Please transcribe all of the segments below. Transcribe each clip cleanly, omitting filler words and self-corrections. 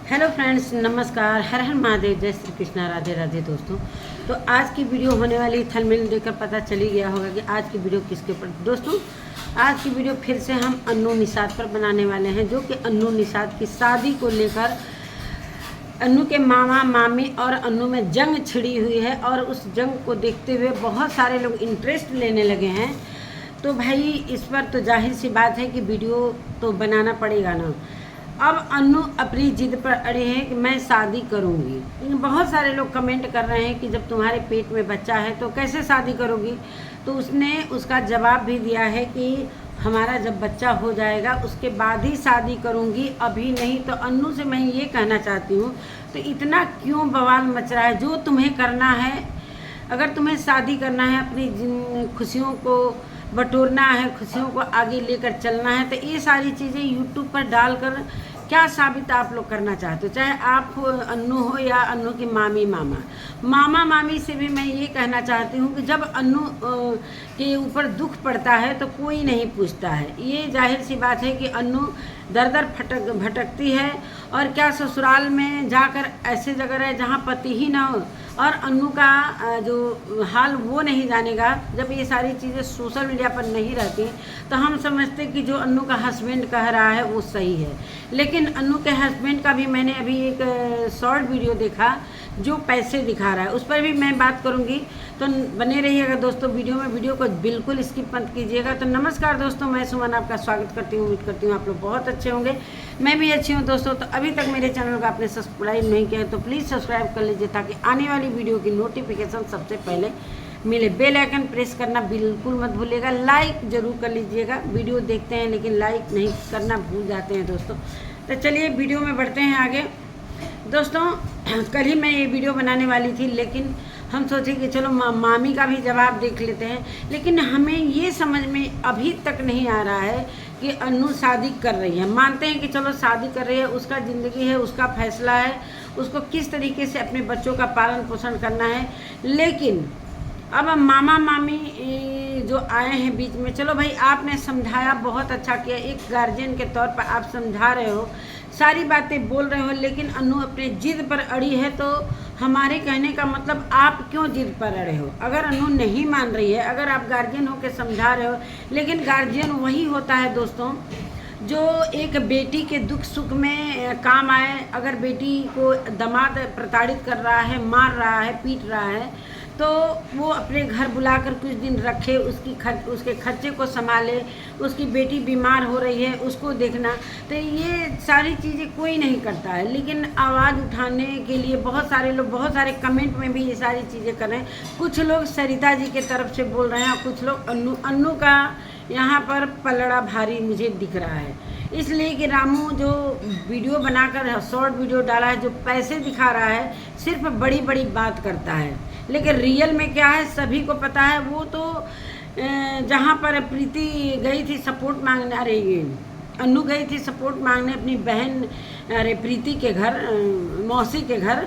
Hello friends, नमस्कार। हर हर महादेव, जय श्री कृष्णा, राधे राधे। दोस्तों, तो आज की वीडियो होने वाली, थंबनेल देखकर पता चल ही गया होगा कि आज की वीडियो किसके ऊपर। दोस्तों, आज की वीडियो फिर से हम अन्नू निषाद पर बनाने वाले हैं, जो कि अन्नू निषाद की शादी को लेकर अन्नू के मामा मामी और अन्नू में जंग छिड़ी हुई है और उस जंग को देखते हुए बहुत सारे लोग इंटरेस्ट लेने लगे हैं। तो भाई, इस पर तो जाहिर सी बात है कि वीडियो तो बनाना पड़ेगा ना। अब अन्नू अपनी जिद पर अड़े हैं कि मैं शादी करूंगी। लेकिन बहुत सारे लोग कमेंट कर रहे हैं कि जब तुम्हारे पेट में बच्चा है तो कैसे शादी करोगी। तो उसने उसका जवाब भी दिया है कि हमारा जब बच्चा हो जाएगा उसके बाद ही शादी करूंगी, अभी नहीं। तो अन्नू से मैं ये कहना चाहती हूँ, तो इतना क्यों बवाल मच रहा है। जो तुम्हें करना है, अगर तुम्हें शादी करना है, अपनी खुशियों को बटोरना है, खुशियों को आगे लेकर चलना है, तो ये सारी चीज़ें यूट्यूब पर डालकर क्या साबित आप लोग करना चाहते हो। चाहे आप अन्नू हो या अन्नू की मामी मामा मामी से भी मैं ये कहना चाहती हूँ कि जब अन्नू के ऊपर दुख पड़ता है तो कोई नहीं पूछता है। ये जाहिर सी बात है कि अन्नू दर दर भटकती है और क्या ससुराल में जाकर ऐसे जगह रहे जहाँ पति ही ना हो, और अन्नू का जो हाल वो नहीं जानेगा। जब ये सारी चीज़ें सोशल मीडिया पर नहीं रहती तो हम समझते कि जो अन्नू का हस्बैंड कह रहा है वो सही है। लेकिन अन्नू के हस्बैंड का भी मैंने अभी एक शॉर्ट वीडियो देखा जो पैसे दिखा रहा है, उस पर भी मैं बात करूंगी। तो बने रहिएगा दोस्तों वीडियो को बिल्कुल स्किप मत कीजिएगा। तो नमस्कार दोस्तों, मैं सुमन आपका स्वागत करती हूँ। उम्मीद करती हूँ आप लोग बहुत अच्छे होंगे, मैं भी अच्छी हूँ। दोस्तों, तो अभी तक मेरे चैनल को आपने सब्सक्राइब नहीं किया है तो प्लीज़ सब्सक्राइब कर लीजिए, ताकि आने वाली वीडियो की नोटिफिकेशन सबसे पहले मिले। बेल आइकन प्रेस करना बिल्कुल मत भूलिएगा। लाइक ज़रूर कर लीजिएगा। वीडियो देखते हैं लेकिन लाइक नहीं करना भूल जाते हैं दोस्तों। तो चलिए वीडियो में बढ़ते हैं आगे। दोस्तों, कल ही मैं ये वीडियो बनाने वाली थी, लेकिन हम सोचे कि चलो मामी का भी जवाब देख लेते हैं। लेकिन हमें ये समझ में अभी तक नहीं आ रहा है कि अन्नू शादी कर रही है। मानते हैं कि चलो शादी कर रही है, उसका ज़िंदगी है, उसका फैसला है, उसको किस तरीके से अपने बच्चों का पालन पोषण करना है। लेकिन अब मामा मामी जो आए हैं बीच में, चलो भाई आपने समझाया, बहुत अच्छा किया। एक गार्जियन के तौर पर आप समझा रहे हो, सारी बातें बोल रहे हो, लेकिन अन्नू अपने जिद पर अड़ी है। तो हमारे कहने का मतलब, आप क्यों जिद पर अड़े हो। अगर अन्नू नहीं मान रही है, अगर आप गार्जियन होकर समझा रहे हो, लेकिन गार्जियन वही होता है दोस्तों जो एक बेटी के दुख सुख में काम आए। अगर बेटी को दामाद प्रताड़ित कर रहा है, मार रहा है, पीट रहा है, तो वो अपने घर बुलाकर कुछ दिन रखे, उसके खर्चे को संभाले। उसकी बेटी बीमार हो रही है, उसको देखना। तो ये सारी चीज़ें कोई नहीं करता है, लेकिन आवाज़ उठाने के लिए बहुत सारे लोग, बहुत सारे कमेंट में भी ये सारी चीज़ें कर रहे हैं। कुछ लोग सरिता जी के तरफ से बोल रहे हैं और कुछ लोग अन्नू का यहाँ पर पलड़ा भारी मुझे दिख रहा है। इसलिए कि रामू जो वीडियो बनाकर शॉर्ट वीडियो डाला है, जो पैसे दिखा रहा है, सिर्फ बड़ी बड़ी बात करता है, लेकिन रियल में क्या है सभी को पता है। वो तो जहाँ पर प्रीति गई थी सपोर्ट मांगने, अरे अन्नू गई थी सपोर्ट मांगने अपनी बहन, अरे प्रीति के घर, मौसी के घर,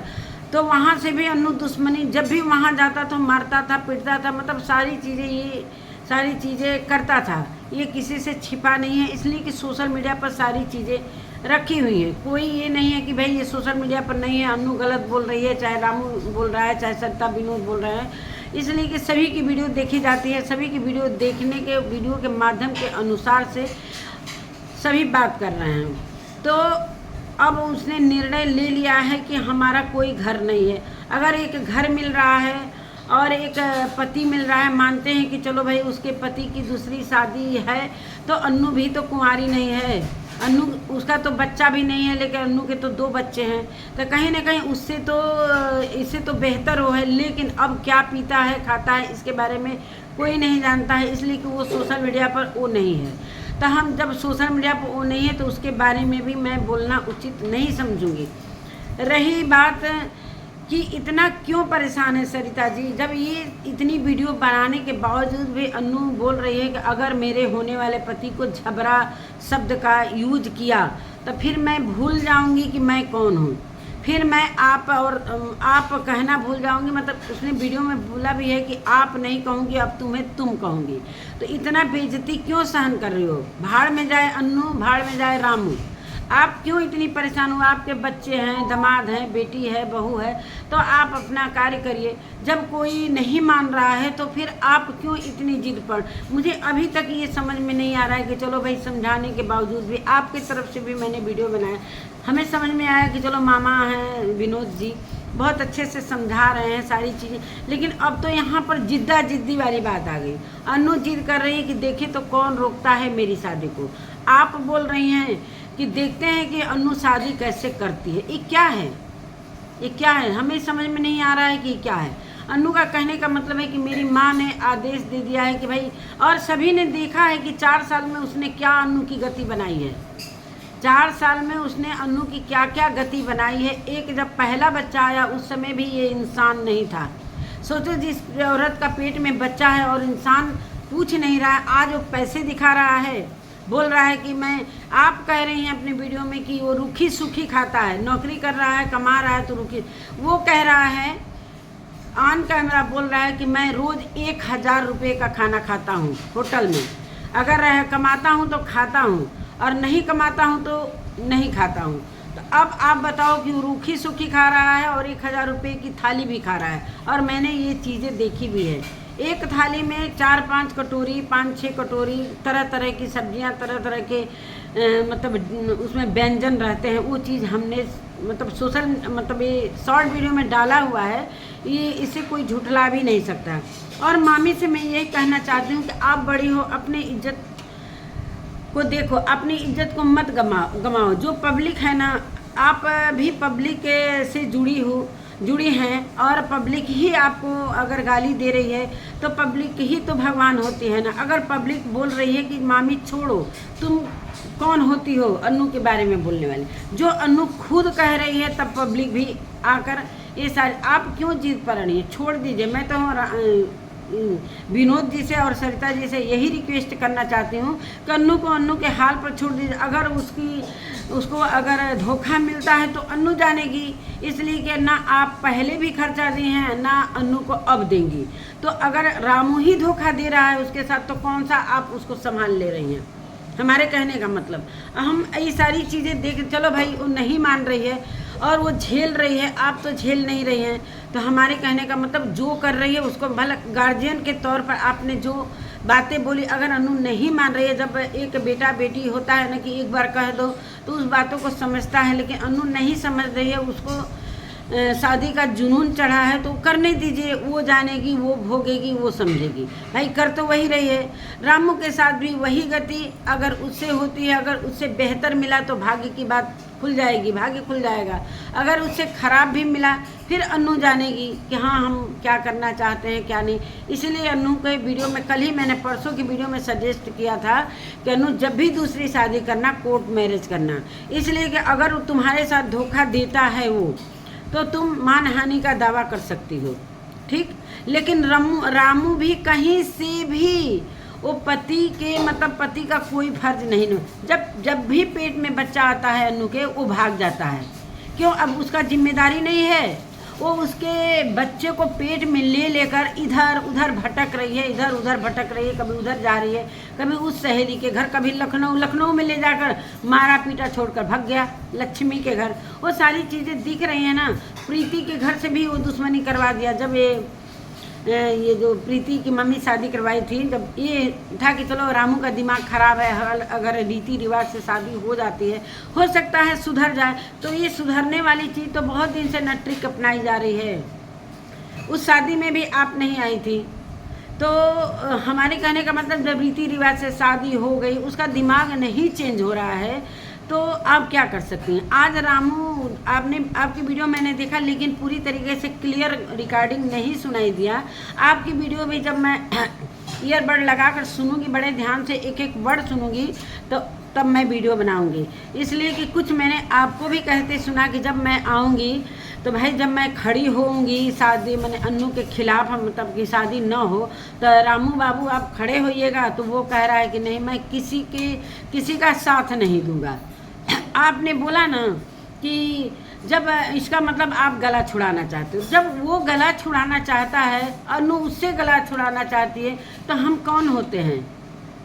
तो वहाँ से भी अन्नू दुश्मनी, जब भी वहाँ जाता तो मारता था, पीटता था, मतलब सारी चीज़ें करता था। ये किसी से छिपा नहीं है, इसलिए कि सोशल मीडिया पर सारी चीज़ें रखी हुई हैं। कोई ये नहीं है कि भाई ये सोशल मीडिया पर नहीं है, अन्नू गलत बोल रही है, चाहे रामू बोल रहा है, चाहे सरिता विनोद बोल रहे हैं। इसलिए कि सभी की वीडियो देखी जाती है, सभी की वीडियो देखने के, वीडियो के माध्यम के अनुसार से सभी बात कर रहे हैं। तो अब उसने निर्णय ले लिया है कि हमारा कोई घर नहीं है। अगर एक घर मिल रहा है और एक पति मिल रहा है, मानते हैं कि चलो भाई उसके पति की दूसरी शादी है, तो अन्नू भी तो कुंवारी नहीं है, अन्नू उसका तो बच्चा भी नहीं है, लेकिन अन्नू के तो 2 बच्चे हैं। तो कहीं ना कहीं इससे तो बेहतर हो है। लेकिन अब क्या पीता है, खाता है, इसके बारे में कोई नहीं जानता है, इसलिए कि वो सोशल मीडिया पर वो नहीं है। तो हम जब सोशल मीडिया पर वो नहीं है तो उसके बारे में भी मैं बोलना उचित नहीं समझूंगी। रही बात कि इतना क्यों परेशान है सरिता जी, जब ये इतनी वीडियो बनाने के बावजूद भी अन्नू बोल रही है कि अगर मेरे होने वाले पति को झबरा शब्द का यूज किया तो फिर मैं भूल जाऊंगी कि मैं कौन हूँ, फिर मैं आप और आप कहना भूल जाऊंगी। मतलब उसने वीडियो में बोला भी है कि आप नहीं कहूँगी, अब तुम्हें तुम कहूँगी। तो इतना बेइज्जती क्यों सहन कर रही हो। भाड़ में जाए अन्नू, भाड़ में जाए रामू। आप क्यों इतनी परेशान हो? आपके बच्चे हैं, दामाद हैं, बेटी है, बहू है, तो आप अपना कार्य करिए। जब कोई नहीं मान रहा है तो फिर आप क्यों इतनी जिद पर? मुझे अभी तक ये समझ में नहीं आ रहा है कि चलो भाई, समझाने के बावजूद भी आपकी तरफ से भी मैंने वीडियो बनाया, हमें समझ में आया कि चलो मामा हैं विनोद जी बहुत अच्छे से समझा रहे हैं सारी चीज़ें, लेकिन अब तो यहाँ पर जिद्दी वाली बात आ गई। अनु जिद कर रही है कि देखे तो कौन रोकता है मेरी शादी को। आप बोल रही हैं कि देखते हैं कि अनु शादी कैसे करती है। ये क्या है? ये क्या है? हमें समझ में नहीं आ रहा है कि क्या है। अनु का कहने का मतलब है कि मेरी माँ ने आदेश दे दिया है कि भाई, और सभी ने देखा है कि 4 साल में उसने क्या अनु की गति बनाई है। 4 साल में उसने अनु की क्या क्या गति बनाई है। एक जब पहला बच्चा आया उस समय भी ये इंसान नहीं था। सोचो, जिस औरत का पेट में बच्चा है और इंसान पूछ नहीं रहा है, आज वो पैसे दिखा रहा है, बोल रहा है कि मैं, आप कह रही हैं अपनी वीडियो में कि वो रूखी सूखी खाता है, नौकरी कर रहा है, कमा रहा है तो रूखी। वो कह रहा है ऑन कैमरा, बोल रहा है कि मैं रोज़ 1000 रुपये का खाना खाता हूँ होटल में, अगर कमाता हूँ तो खाता हूँ और नहीं कमाता हूँ तो नहीं खाता हूँ। तो अब आप बताओ कि रूखी सूखी खा रहा है और 1000 रुपये की थाली भी खा रहा है। और मैंने ये चीज़ें देखी भी है। एक थाली में 4-5 कटोरी, 5-6 कटोरी, तरह तरह की सब्जियां, तरह तरह के मतलब उसमें व्यंजन रहते हैं। वो चीज़ हमने मतलब ये शॉर्ट वीडियो में डाला हुआ है। ये इसे कोई झुठला भी नहीं सकता। और मामी से मैं यही कहना चाहती हूँ कि आप बड़ी हो, अपनी इज्जत को देखो, अपनी इज्जत को मत गमाओ। जो पब्लिक है ना, आप भी पब्लिक से जुड़ी हैं और पब्लिक ही आपको अगर गाली दे रही है तो पब्लिक ही तो भगवान होती है ना। अगर पब्लिक बोल रही है कि मामी छोड़ो, तुम कौन होती हो अनु के बारे में बोलने वाली? जो अनु खुद कह रही है तब पब्लिक भी आकर ये सारे, आप क्यों जिद पर रही है? छोड़ दीजिए। मैं तो विनोद जी से और सरिता जी से यही रिक्वेस्ट करना चाहती हूँ कि अनु को अनु के हाल पर छोड़ दीजिए। अगर उसको अगर धोखा मिलता है तो अनु जानेगी, इसलिए कि ना आप पहले भी खर्चा दी हैं ना अनु को अब देंगी। तो अगर रामू ही धोखा दे रहा है उसके साथ, तो कौन सा आप उसको संभाल ले रही हैं? हमारे कहने का मतलब, हम ये सारी चीज़ें देख, चलो भाई वो नहीं मान रही है और वो झेल रही है, आप तो झेल नहीं रही हैं। तो हमारे कहने का मतलब, जो कर रही है उसको भला गार्जियन के तौर पर आपने जो बातें बोली, अगर अनु नहीं मान रही है, जब एक बेटा बेटी होता है ना कि एक बार कह दो तो उस बातों को समझता है, लेकिन अनु नहीं समझ रही है, उसको शादी का जुनून चढ़ा है तो करने दीजिए। वो जानेगी, वो भोगेगी, वो समझेगी। भाई कर तो वही रही है। रामू के साथ भी वही गति अगर उससे होती है, अगर उससे बेहतर मिला तो भाग्य की बात खुल जाएगी, भाग्य खुल जाएगा। अगर उससे ख़राब भी मिला फिर अनु जानेगी कि हाँ हम क्या करना चाहते हैं क्या नहीं। इसलिए अनु के वीडियो में, कल ही मैंने परसों की वीडियो में सजेस्ट किया था कि अनु जब भी दूसरी शादी करना, कोर्ट मैरिज करना। इसलिए कि अगर तुम्हारे साथ धोखा देता है वो, तो तुम मानहानि का दावा कर सकती हो, ठीक। लेकिन रामू भी कहीं से भी वो पति के मतलब पति का कोई फर्ज नहीं। जब भी पेट में बच्चा आता है अनु के, वो भाग जाता है। क्यों? अब उसका जिम्मेदारी नहीं है। वो उसके बच्चे को पेट में लेकर इधर उधर भटक रही है, इधर उधर भटक रही है, कभी उधर जा रही है, कभी उस सहेली के घर, कभी लखनऊ में ले जाकर मारा पीटा छोड़कर भाग गया लक्ष्मी के घर। वो सारी चीज़ें दिख रही हैं ना। प्रीति के घर से भी वो दुश्मनी करवा दिया। जब ये जो प्रीति की मम्मी शादी करवाई थी, जब ये था कि चलो रामू का दिमाग खराब है, अगर रीति रिवाज से शादी हो जाती है, हो सकता है सुधर जाए। तो ये सुधरने वाली चीज़ तो बहुत दिन से ट्रिक अपनाई जा रही है। उस शादी में भी आप नहीं आई थी। तो हमारे कहने का मतलब, जब रीति रिवाज से शादी हो गई, उसका दिमाग नहीं चेंज हो रहा है, तो आप क्या कर सकती हैं? आज रामू, आपकी वीडियो मैंने देखा, लेकिन पूरी तरीके से क्लियर रिकॉर्डिंग नहीं सुनाई दिया। आपकी वीडियो भी जब मैं ईयरबड लगाकर सुनूंगी, बड़े ध्यान से एक एक वर्ड सुनूंगी, तो तब मैं वीडियो बनाऊंगी। इसलिए कि कुछ मैंने आपको भी कहते सुना कि जब मैं आऊँगी तो भाई, जब मैं खड़ी होऊंगी शादी, मैंने अनु के खिलाफ, मतलब कि शादी ना हो, तो रामू बाबू आप खड़े होइएगा। तो वो कह रहा है कि नहीं, मैं किसी का साथ नहीं दूंगा। आपने बोला ना कि जब इसका मतलब आप गला छुड़ाना चाहते हो। जब वो गला छुड़ाना चाहता है, अनु उससे गला छुड़ाना चाहती है, तो हम कौन होते हैं?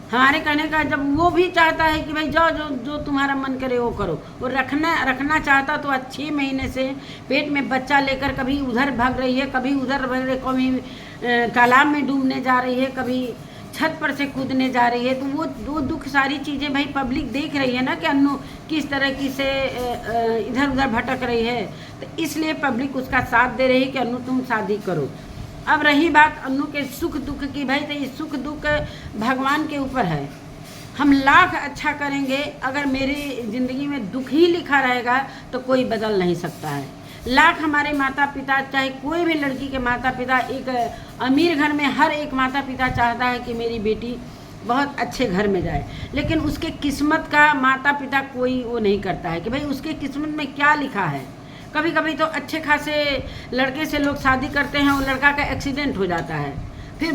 हमारे कहने का जब वो भी चाहता है कि भाई जाओ जो जो तुम्हारा मन करे वो करो, वो रखना चाहता तो 6 महीने से पेट में बच्चा लेकर कभी उधर भाग रही है, कभी उधर भाग रही है, कभी तालाब में डूबने जा रही है, कभी छत पर से कूदने जा रही है। तो वो दुख सारी चीज़ें भाई पब्लिक देख रही है ना कि अन्नू किस तरह की से इधर उधर भटक रही है। तो इसलिए पब्लिक उसका साथ दे रही है कि अन्नू तुम शादी करो। अब रही बात अन्नू के सुख दुख की, भाई तो ये सुख दुख भगवान के ऊपर है। हम लाख अच्छा करेंगे, अगर मेरी ज़िंदगी में दुख ही लिखा रहेगा तो कोई बदल नहीं सकता है। लाख हमारे माता पिता, चाहे कोई भी लड़की के माता पिता, एक अमीर घर में हर एक माता पिता चाहता है कि मेरी बेटी बहुत अच्छे घर में जाए, लेकिन उसके किस्मत का माता पिता कोई वो नहीं करता है कि भाई उसके किस्मत में क्या लिखा है। कभी कभी तो अच्छे खासे लड़के से लोग शादी करते हैं, वो लड़का का एक्सीडेंट हो जाता है, फिर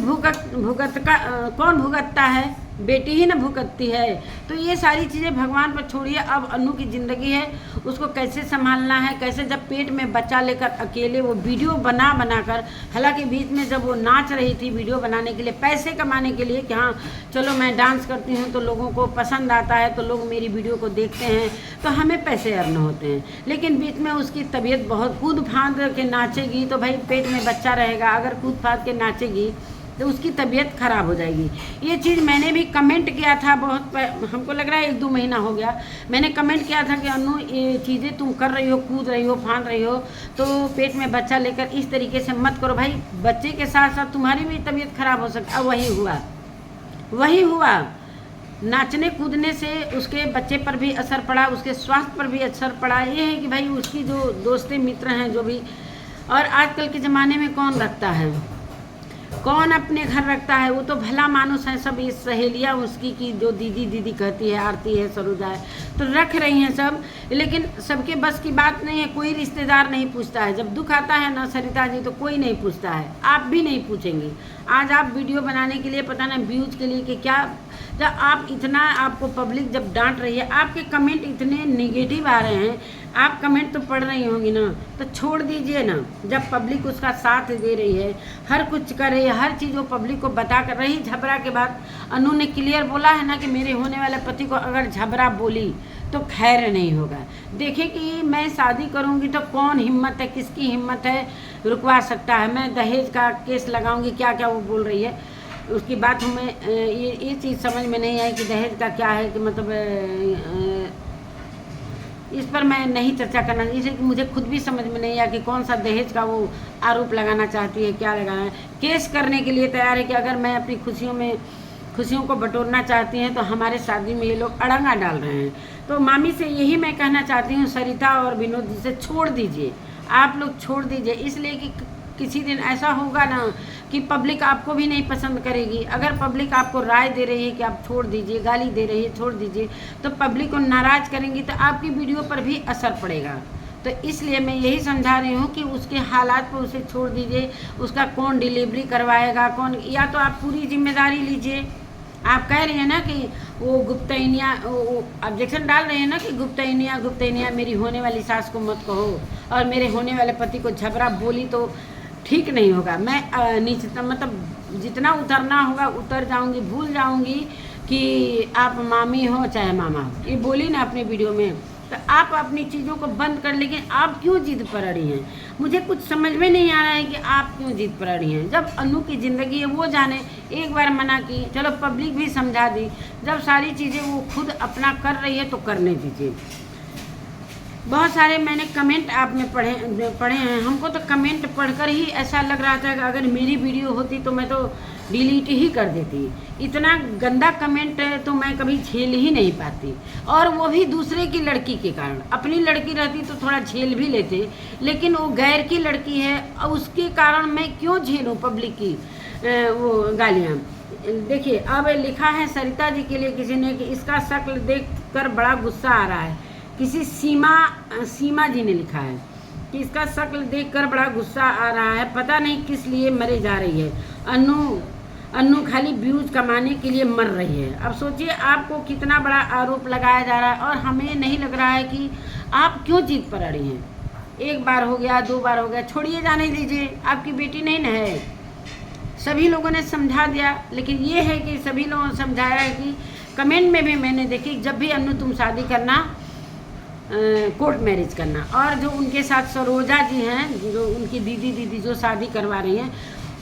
कौन भुगतता है? बेटी ही ना भुगतती है। तो ये सारी चीज़ें भगवान पर छोड़िए। अब अन्नू की ज़िंदगी है, उसको कैसे संभालना है, कैसे जब पेट में बच्चा लेकर अकेले वो वीडियो बना कर, हालांकि बीच में जब वो नाच रही थी वीडियो बनाने के लिए, पैसे कमाने के लिए कि हाँ चलो मैं डांस करती हूँ तो लोगों को पसंद आता है, तो लोग मेरी वीडियो को देखते हैं तो हमें पैसे अर्न होते हैं। लेकिन बीच में उसकी तबीयत बहुत कूद फांद के नाचेगी तो भाई पेट में बच्चा रहेगा, अगर कूद फांद के नाचेगी तो उसकी तबीयत ख़राब हो जाएगी। ये चीज़ मैंने भी कमेंट किया था, हमको लग रहा है 1-2 महीना हो गया, मैंने कमेंट किया था कि अन्नू ये चीज़ें तुम कर रही हो, कूद रही हो, फांद रही हो, तो पेट में बच्चा लेकर इस तरीके से मत करो। भाई बच्चे के साथ साथ तुम्हारी भी तबीयत ख़राब हो सकती है। अब वही हुआ नाचने कूदने से उसके बच्चे पर भी असर पड़ा, उसके स्वास्थ्य पर भी असर पड़ा। ये है कि भाई उसकी जो दोस्तें मित्र हैं जो भी, और आजकल के ज़माने में कौन रखता है, कौन अपने घर रखता है? वो तो भला मानुस है, सब ये सहेलियाँ उसकी की जो दीदी कहती है, आरती है, सरोजा है, तो रख रही हैं सब, लेकिन सबके बस की बात नहीं है। कोई रिश्तेदार नहीं पूछता है, जब दुख आता है ना सरिता जी तो कोई नहीं पूछता है, आप भी नहीं पूछेंगे। आज आप वीडियो बनाने के लिए पता ना व्यूज के लिए कि क्या, जब आप इतना, आपको पब्लिक जब डांट रही है, आपके कमेंट इतने नेगेटिव आ रहे हैं, आप कमेंट तो पढ़ रही होंगी ना, तो छोड़ दीजिए ना। जब पब्लिक उसका साथ दे रही है, हर कुछ कर रही है, हर चीज़ वो पब्लिक को बता कर रही। झबरा के बाद अनु ने क्लियर बोला है ना कि मेरे होने वाले पति को अगर झबरा बोली तो खैर नहीं होगा। देखिए कि मैं शादी करूंगी तो कौन हिम्मत है, किसकी हिम्मत है रुकवा सकता है। मैं दहेज का केस लगाऊंगी, क्या क्या वो बोल रही है, उसकी बात हमें ये चीज़ समझ में नहीं आई कि दहेज का क्या है, कि मतलब इस पर मैं नहीं चर्चा करना, इसलिए कि मुझे खुद भी समझ में नहीं आया कि कौन सा दहेज का वो आरोप लगाना चाहती है, क्या लगाना है। केस करने के लिए तैयार है कि अगर मैं अपनी खुशियों को बटोरना चाहती हैं तो हमारे शादी में ये लोग अड़ंगा डाल रहे हैं। तो मामी से यही मैं कहना चाहती हूँ, सरिता और विनोद जी से छोड़ दीजिए, आप लोग छोड़ दीजिए। इसलिए कि किसी दिन ऐसा होगा ना कि पब्लिक आपको भी नहीं पसंद करेगी। अगर पब्लिक आपको राय दे रही है कि आप छोड़ दीजिए, गाली दे रही है छोड़ दीजिए, तो पब्लिक को नाराज़ करेंगी तो आपकी वीडियो पर भी असर पड़ेगा। तो इसलिए मैं यही समझा रही हूँ कि उसके हालात पर उसे छोड़ दीजिए। उसका कौन डिलीवरी करवाएगा, कौन, या तो आप पूरी जिम्मेदारी लीजिए। आप कह रही हैं ना कि वो गुप्तैनिया, ऑब्जेक्शन डाल रहे हैं ना कि गुप्तैनिया मेरी होने वाली सास को मत कहो, और मेरे होने वाले पति को झबरा बोली तो ठीक नहीं होगा। मैं नीचे मतलब जितना उतरना होगा उतर जाऊंगी, भूल जाऊंगी कि आप मामी हो चाहे मामा हो, ये बोली ना अपने वीडियो में। तो आप अपनी चीज़ों को बंद कर, लेकिन आप क्यों जिद पर अड़ी हैं? मुझे कुछ समझ में नहीं आ रहा है कि आप क्यों जिद पर अड़ी हैं। जब अनु की ज़िंदगी है वो जाने, एक बार मना की, चलो पब्लिक भी समझा दी, जब सारी चीज़ें वो खुद अपना कर रही है तो करने दीजिए। बहुत सारे मैंने कमेंट आप में पढ़े हैं। हमको तो कमेंट पढ़कर ही ऐसा लग रहा था कि अगर मेरी वीडियो होती तो मैं तो डिलीट ही कर देती। इतना गंदा कमेंट तो मैं कभी झेल ही नहीं पाती, और वो भी दूसरे की लड़की के कारण। अपनी लड़की रहती तो थोड़ा झेल भी लेते, लेकिन वो गैर की लड़की है, और उसके कारण मैं क्यों झेलूँ पब्लिक की वो गालियाँ। देखिए अब लिखा है सरिता जी के लिए किसी ने कि इसका शक्ल देख कर बड़ा गुस्सा आ रहा है। किसी सीमा जी ने लिखा है कि इसका शक्ल देखकर बड़ा गुस्सा आ रहा है, पता नहीं किस लिए मरे जा रही है। अन्नू खाली व्यूज कमाने के लिए मर रही है। अब सोचिए आपको कितना बड़ा आरोप लगाया जा रहा है, और हमें नहीं लग रहा है कि आप क्यों जिद पर अड़ी हैं। एक बार हो गया, 2 बार हो गया, छोड़िए, जाने दीजिए, आपकी बेटी नहीं न है। सभी लोगों ने समझा दिया, लेकिन ये है कि सभी लोगों ने समझाया है कि कमेंट में भी मैंने देखी, जब भी अन्नू तुम शादी करना कोर्ट मैरिज करना। और जो उनके साथ सरोजा जी हैं, जो उनकी दीदी जो शादी करवा रही हैं,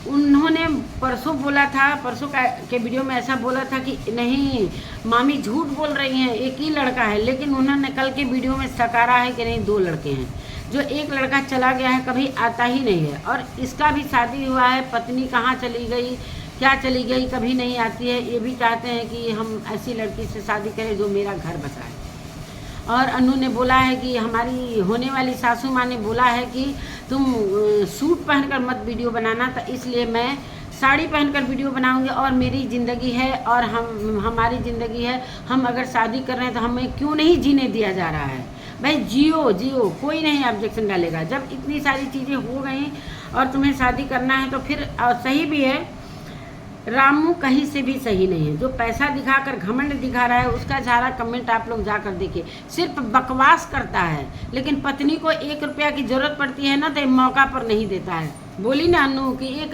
उन्होंने परसों बोला था, परसों के वीडियो में ऐसा बोला था कि नहीं मामी झूठ बोल रही हैं, एक ही लड़का है। लेकिन उन्होंने कल के वीडियो में सकारा है कि नहीं 2 लड़के हैं। जो एक लड़का चला गया है कभी आता ही नहीं है, और इसका भी शादी हुआ है, पत्नी कहाँ चली गई क्या चली गई कभी नहीं आती है। ये भी चाहते हैं कि हम ऐसी लड़की से शादी करें जो मेरा घर बसाए। और अन्नू ने बोला है कि हमारी होने वाली सासू माँ ने बोला है कि तुम सूट पहनकर मत वीडियो बनाना, तो इसलिए मैं साड़ी पहनकर वीडियो बनाऊंगी। और मेरी ज़िंदगी है और हमारी ज़िंदगी है, हम अगर शादी कर रहे हैं तो हमें क्यों नहीं जीने दिया जा रहा है। भाई जियो, कोई नहीं ऑब्जेक्शन डालेगा। जब इतनी सारी चीज़ें हो गई और तुम्हें शादी करना है तो फिर सही भी है। रामू कहीं से भी सही नहीं है। जो पैसा दिखाकर घमंड दिखा रहा है उसका सारा कमेंट आप लोग जाकर देखिए, सिर्फ बकवास करता है। लेकिन पत्नी को 1 रुपया की ज़रूरत पड़ती है ना तो मौका पर नहीं देता है। बोली ना अन्नू कि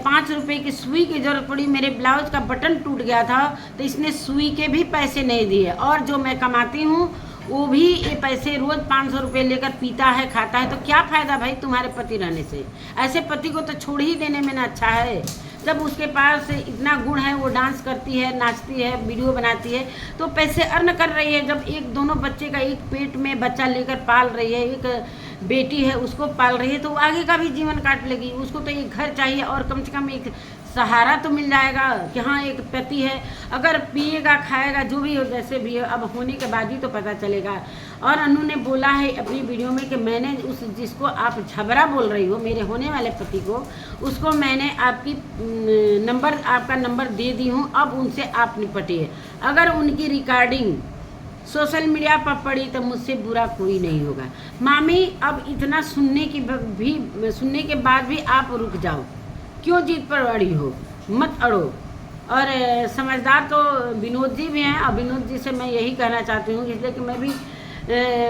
5 रुपये की सुई की ज़रूरत पड़ी, मेरे ब्लाउज का बटन टूट गया था तो इसने सुई के भी पैसे नहीं दिए, और जो मैं कमाती हूँ वो भी ये पैसे रोज़ 500 रुपये लेकर पीता है खाता है। तो क्या फ़ायदा भाई तुम्हारे पति रहने से। ऐसे पति को तो छोड़ ही देने में ना अच्छा है। जब उसके पास इतना गुण है, वो डांस करती है, नाचती है, वीडियो बनाती है, तो पैसे अर्न कर रही है। जब दोनों बच्चे का एक पेट में बच्चा लेकर पाल रही है, एक बेटी है उसको पाल रही है, तो आगे का भी जीवन काट लेगी। उसको तो एक घर चाहिए और कम से कम एक सहारा तो मिल जाएगा कि हाँ एक पति है। अगर पिएगा खाएगा जो भी हो जैसे भी हो, अब होने के बाद ही तो पता चलेगा। और अन्नू ने बोला है अपनी वीडियो में कि मैंने जिसको आप झबरा बोल रही हो, मेरे होने वाले पति को, उसको मैंने आपका नंबर दे दी हूँ, अब उनसे आप निपटिए। अगर उनकी रिकॉर्डिंग सोशल मीडिया पर पड़ी तो मुझसे बुरा कोई नहीं होगा। मामी अब इतना सुनने के बाद भी आप रुक जाओ, क्यों जीत पर अड़ी हो, मत अड़ो। और समझदार तो विनोद जी भी हैं, और विनोद जी से मैं यही कहना चाहती हूँ, इसलिए कि मैं भी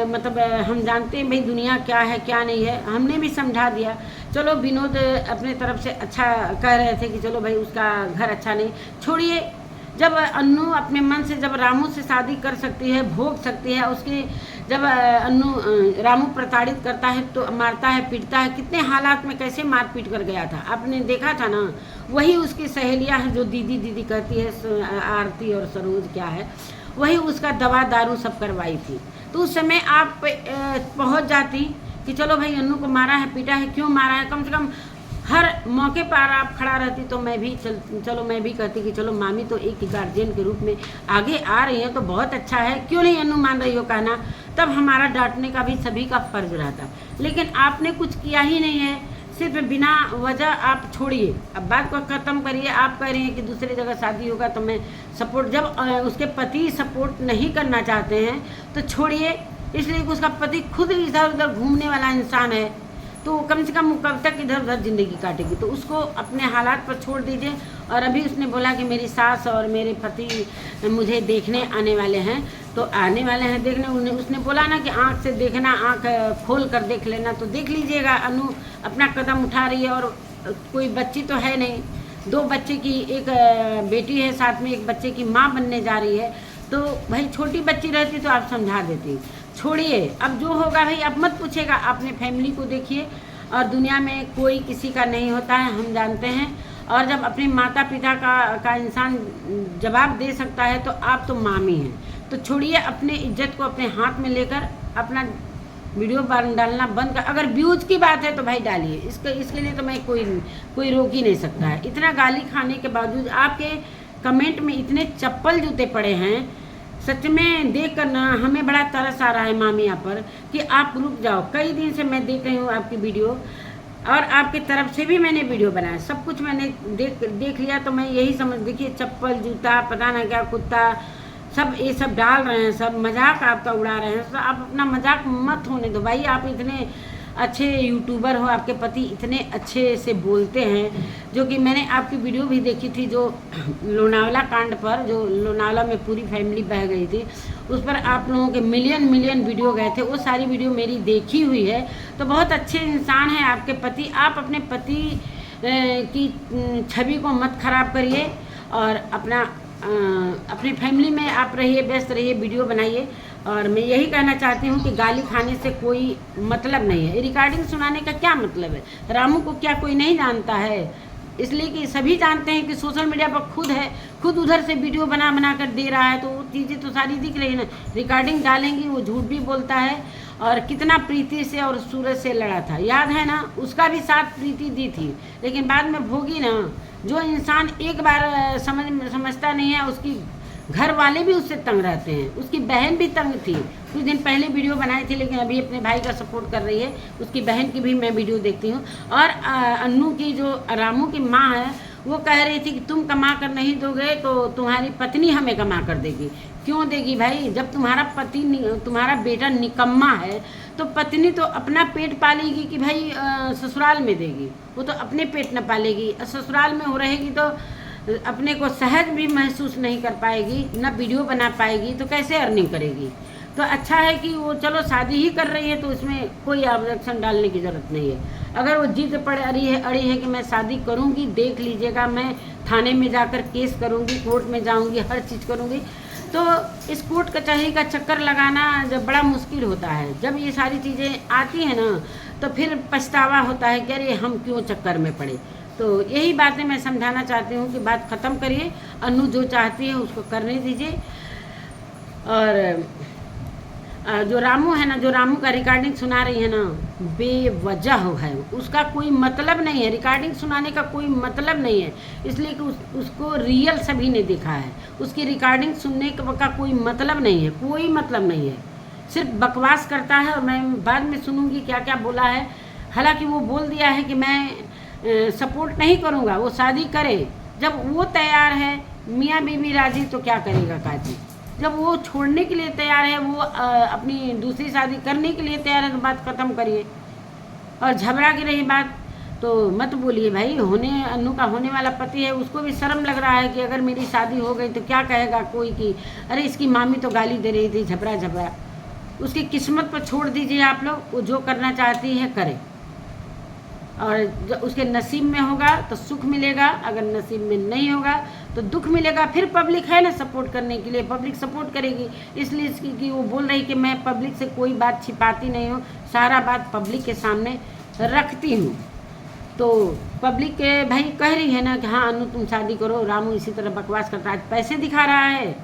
मतलब हम जानते हैं भाई दुनिया क्या है क्या नहीं है, हमने भी समझा दिया। चलो विनोद अपने तरफ से अच्छा कह रहे थे कि चलो भाई उसका घर अच्छा नहीं, छोड़िए। जब अन्नू अपने मन से जब रामू से शादी कर सकती है, भोग सकती है, उसकी जब रामू प्रताड़ित करता है तो मारता है पीटता है, कितने हालात में कैसे मार पीट कर गया था आपने देखा था ना। वही उसकी सहेलियां हैं जो दीदी कहती है, आरती और सरोज क्या है, वही उसका दवा दारू सब करवाई थी। तो उस समय आप पहुंच जाती कि चलो भाई अन्नू को मारा है पीटा है, क्यों मारा है, कम से कम हर मौके पर आप खड़ा रहती तो मैं भी चलो मैं भी कहती कि चलो मामी तो एक गार्जियन के रूप में आगे आ रही है तो बहुत अच्छा है, क्यों नहीं अन्नू मान रही हो कहना, तब हमारा डांटने का भी सभी का फर्ज रहता। लेकिन आपने कुछ किया ही नहीं है, सिर्फ बिना वजह आप छोड़िए, अब बात को ख़त्म करिए। आप कह रही हैं कि दूसरी जगह शादी होगा तो मैं सपोर्ट, जब उसके पति सपोर्ट नहीं करना चाहते हैं तो छोड़िए, इसलिए कि उसका पति खुद इधर उधर घूमने वाला इंसान है, तो कम से कम कब तक इधर उधर ज़िंदगी काटेगी, तो उसको अपने हालात पर छोड़ दीजिए। और अभी उसने बोला कि मेरी सास और मेरे पति मुझे देखने आने वाले हैं, तो आने वाले हैं देखने, उसने बोला ना कि आँख से देखना, आँख खोल कर देख लेना, तो देख लीजिएगा। अनु अपना कदम उठा रही है और कोई बच्ची तो है नहीं, 2 बच्चे की एक बेटी है, साथ में एक बच्चे की माँ बनने जा रही है। तो भाई छोटी बच्ची रहती तो आप समझा देती, छोड़िए। अब जो होगा भाई अब मत पूछेगा, अपने फैमिली को देखिए। और दुनिया में कोई किसी का नहीं होता है, हम जानते हैं। और जब अपने माता पिता का इंसान जवाब दे सकता है तो आप तो मामी हैं, तो छोड़िए, अपने इज्जत को अपने हाथ में लेकर अपना वीडियो डालना बंद कर। अगर व्यूज़ की बात है तो भाई डालिए, इसके लिए तो मैं कोई रोक ही नहीं सकता है। इतना गाली खाने के बावजूद आपके कमेंट में इतने चप्पल जूते पड़े हैं, सच में देख कर ना हमें बड़ा तरस आ रहा है मामिया पर कि आप रुक जाओ। कई दिन से मैं देख रही हूँ आपकी वीडियो, और आपकी तरफ से भी मैंने वीडियो बनाया, सब कुछ मैंने देख लिया। तो मैं यही समझ, देखिए चप्पल जूता पता ना क्या कुत्ता सब ये सब डाल रहे हैं, सब मजाक आपका उड़ा रहे हैं। तो आप अपना मजाक मत होने दो भाई, आप इतने अच्छे यूट्यूबर हो, आपके पति इतने अच्छे से बोलते हैं, जो कि मैंने आपकी वीडियो भी देखी थी जो लोनावला कांड पर, जो लोनावला में पूरी फैमिली बह गई थी, उस पर आप लोगों के मिलियन वीडियो गए थे, वो सारी वीडियो मेरी देखी हुई है। तो बहुत अच्छे इंसान हैं आपके पति। आप अपने पति की छवि को मत खराब करिए और अपनी फैमिली में आप रहिए, व्यस्त रहिए, वीडियो बनाइए। और मैं यही कहना चाहती हूँ कि गाली खाने से कोई मतलब नहीं है। रिकॉर्डिंग सुनाने का क्या मतलब है? रामू को क्या कोई नहीं जानता है? इसलिए कि सभी जानते हैं कि सोशल मीडिया पर खुद उधर से वीडियो बना कर दे रहा है, तो वो चीज़ें तो सारी दिख रही है ना। रिकॉर्डिंग डालेंगी, वो झूठ भी बोलता है। और कितना प्रीति से और सूरज से लड़ा था, याद है ना? उसका भी साथ प्रीति दी थी, लेकिन बाद में भोगी ना। जो इंसान एक बार समझता नहीं है, उसकी घर वाले भी उससे तंग रहते हैं। उसकी बहन भी तंग थी, कुछ दिन पहले वीडियो बनाई थी, लेकिन अभी अपने भाई का सपोर्ट कर रही है। उसकी बहन की भी मैं वीडियो देखती हूँ। और अन्नू की जो रामू की माँ है, वो कह रही थी कि तुम कमा कर नहीं दोगे तो तुम्हारी पत्नी हमें कमा कर देगी। क्यों देगी भाई? जब तुम्हारा बेटा निकम्मा है तो पत्नी तो अपना पेट पालेगी कि भाई ससुराल में देगी? वो तो अपने पेट न पालेगी, ससुराल में हो रहेगी तो अपने को सहज भी महसूस नहीं कर पाएगी, ना वीडियो बना पाएगी, तो कैसे अर्निंग करेगी? तो अच्छा है कि वो चलो शादी ही कर रही है, तो इसमें कोई ऑब्जेक्शन डालने की ज़रूरत नहीं है। अगर वो जिद पर अड़ी है कि मैं शादी करूँगी, देख लीजिएगा, मैं थाने में जाकर केस करूँगी, कोर्ट में जाऊँगी, हर चीज़ करूँगी, तो इस कोर्ट कचहरी का चक्कर लगाना जब बड़ा मुश्किल होता है। जब ये सारी चीज़ें आती हैं ना, तो फिर पछतावा होता है कि अरे हम क्यों चक्कर में पड़े। तो यही बातें मैं समझाना चाहती हूँ कि बात ख़त्म करिए। अन्नू जो चाहती है उसको करने दीजिए। और जो रामू है ना, जो रामू का रिकॉर्डिंग सुना रही है ना, बेवजह है, उसका कोई मतलब नहीं है। रिकॉर्डिंग सुनाने का कोई मतलब नहीं है, इसलिए कि उसको रियल सभी ने देखा है। उसकी रिकॉर्डिंग सुनने का कोई मतलब नहीं है, कोई मतलब नहीं है, सिर्फ बकवास करता है। और मैं बाद में सुनूंगी क्या क्या बोला है। हालांकि वो बोल दिया है कि मैं सपोर्ट नहीं करूँगा, वो शादी करे। जब वो तैयार है, मियाँ बीवी राजी, तो क्या करेगा काजी? जब वो छोड़ने के लिए तैयार है, वो अपनी दूसरी शादी करने के लिए तैयार है, तो बात ख़त्म करिए। और झगड़ा की रही बात, तो मत बोलिए भाई। अन्नू का होने वाला पति है, उसको भी शर्म लग रहा है कि अगर मेरी शादी हो गई तो क्या कहेगा कोई कि अरे इसकी मामी तो गाली दे रही थी, झबरा। उसकी किस्मत पर छोड़ दीजिए आप लोग, वो जो करना चाहती है करे। और जब उसके नसीब में होगा तो सुख मिलेगा, अगर नसीब में नहीं होगा तो दुख मिलेगा। फिर पब्लिक है ना सपोर्ट करने के लिए, पब्लिक सपोर्ट करेगी। इसलिए कि वो बोल रही कि मैं पब्लिक से कोई बात छिपाती नहीं हूँ, सारा बात पब्लिक के सामने रखती हूँ। तो पब्लिक भाई कह रही है ना कि हाँ अन्नू तुम शादी करो। रामू इसी तरह बकवास करता है, पैसे दिखा रहा है।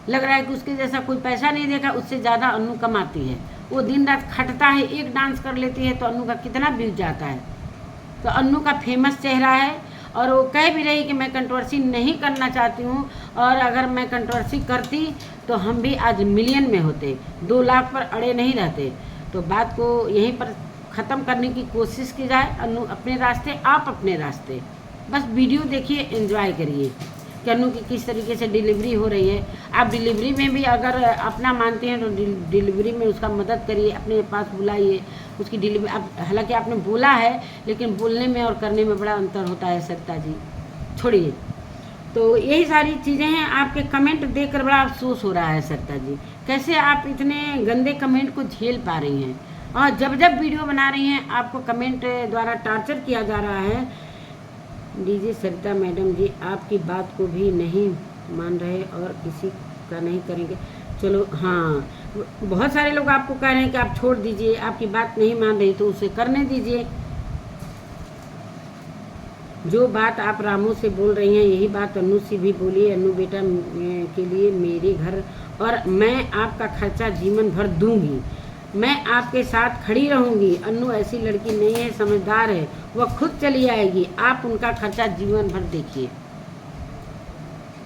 लग रहा है कि उसके जैसा कोई पैसा नहीं देखा, उससे ज़्यादा अन्नू कमाती है। वो दिन रात खटता है, एक डांस कर लेती है तो अन्नू का कितना व्यूज जाता है। तो अन्नू का फेमस चेहरा है। और वो कह भी रही कि मैं कंट्रोवर्सी नहीं करना चाहती हूँ, और अगर मैं कंट्रोवर्सी करती तो हम भी आज मिलियन में होते, 2 लाख पर अड़े नहीं रहते। तो बात को यहीं पर ख़त्म करने की कोशिश की जाए। अन्नू अपने रास्ते, आप अपने रास्ते, बस वीडियो देखिए, एंजॉय करिए कि अन्नू की किस तरीके से डिलीवरी हो रही है। आप डिलीवरी में भी अगर अपना मानते हैं तो डिलीवरी में उसका मदद करिए, अपने पास बुलाइए उसकी डिलीवरी। आप हालांकि आपने बोला है, लेकिन बोलने में और करने में बड़ा अंतर होता है सरिता जी, छोड़िए। तो यही सारी चीज़ें हैं। आपके कमेंट देखकर बड़ा अफसोस हो रहा है सरिता जी, कैसे आप इतने गंदे कमेंट को झेल पा रही हैं। और जब वीडियो बना रही हैं आपको कमेंट द्वारा टार्चर किया जा रहा है। डीजे सरिता मैडम जी आपकी बात को भी नहीं मान रहे और किसी का नहीं करेंगे। चलो हाँ, बहुत सारे लोग आपको कह रहे हैं कि आप छोड़ दीजिए, आपकी बात नहीं मान रही तो उसे करने दीजिए। जो बात आप रामू से बोल रही हैं यही बात अन्नू से भी बोलिए। अन्नू बेटा के लिए मेरे घर और मैं आपका खर्चा जीवन भर दूंगी, मैं आपके साथ खड़ी रहूंगी। अन्नू ऐसी लड़की नहीं है, समझदार है, वह खुद चली आएगी। आप उनका खर्चा जीवन भर देखिए।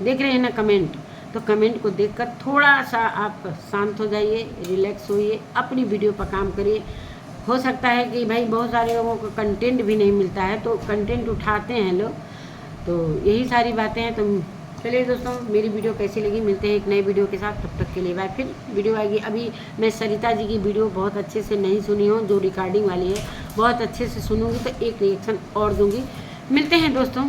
देख रहे हैं ना कमेंट? तो कमेंट को देखकर थोड़ा सा आप शांत हो जाइए, रिलैक्स होइए, अपनी वीडियो पर काम करिए। हो सकता है कि भाई बहुत सारे लोगों को कंटेंट भी नहीं मिलता है, तो कंटेंट उठाते हैं लोग। तो यही सारी बातें हैं। तो चलिए दोस्तों, मेरी वीडियो कैसी लगी, मिलते हैं एक नए वीडियो के साथ। तब तक के लिए बाय। फिर वीडियो आएगी। अभी मैं सरिता जी की वीडियो बहुत अच्छे से नहीं सुनी हूँ, जो रिकॉर्डिंग वाली है, बहुत अच्छे से सुनूंगी तो एक रिएक्शन और दूंगी। मिलते हैं दोस्तों।